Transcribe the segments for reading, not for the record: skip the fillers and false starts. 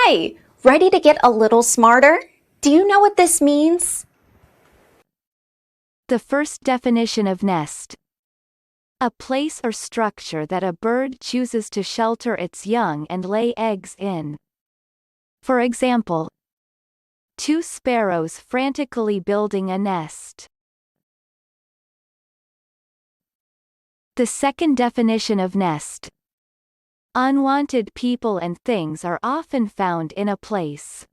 Hi, ready to get a little smarter? Do you know what this means? The first definition of nest. A place or structure that a bird chooses to shelter its young and lay eggs in. For example, two sparrows frantically building a nest. The second definition of nest. Unwanted people and things are often found in a place.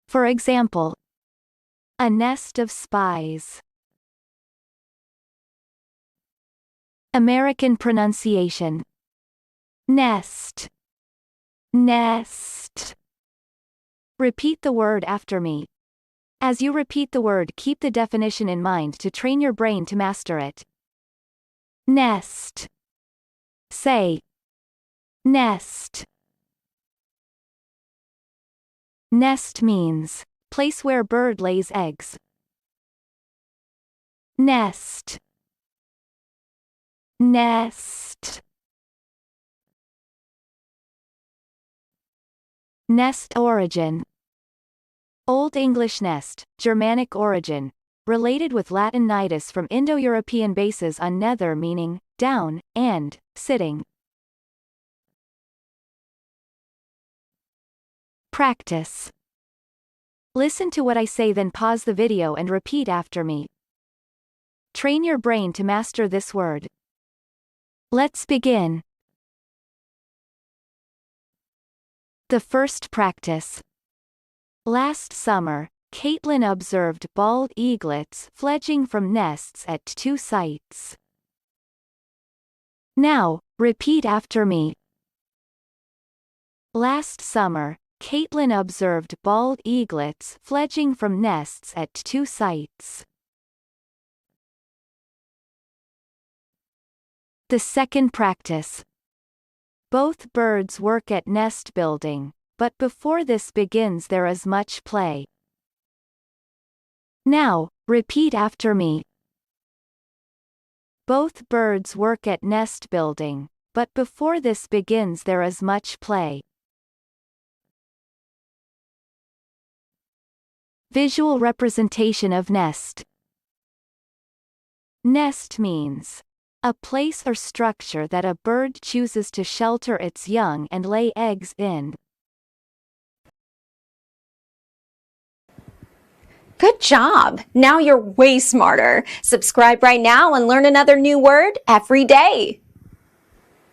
For example, a nest of spies. American pronunciation. Nest. Nest. Repeat the word after me. As you repeat the word, keep the definition in mind to train your brain to master it. Nest. Say. Nest. Nest means place where bird lays eggs. Nest. Nest. Nest origin. Old English nest, Germanic origin, related with Latin nidus from Indo-European bases on nether meaning down, and sitting. Practice. Listen to what I say, then pause the video and repeat after me. Train your brain to master this word. Let's begin. The first practice. Last summer, Caitlin observed bald eaglets fledging from nests at two sites. Now, repeat after me. Last summer, Caitlin observed bald eaglets fledging from nests at two sites. The second practice. Both birds work at nest building, but before this begins there is much play. Now, repeat after me. Both birds work at nest building, but before this begins there is much play. Visual representation of nest. Nest means a place or structure that a bird chooses to shelter its young and lay eggs in. Good job! Now you're way smarter. Subscribe right now and learn another new word every day.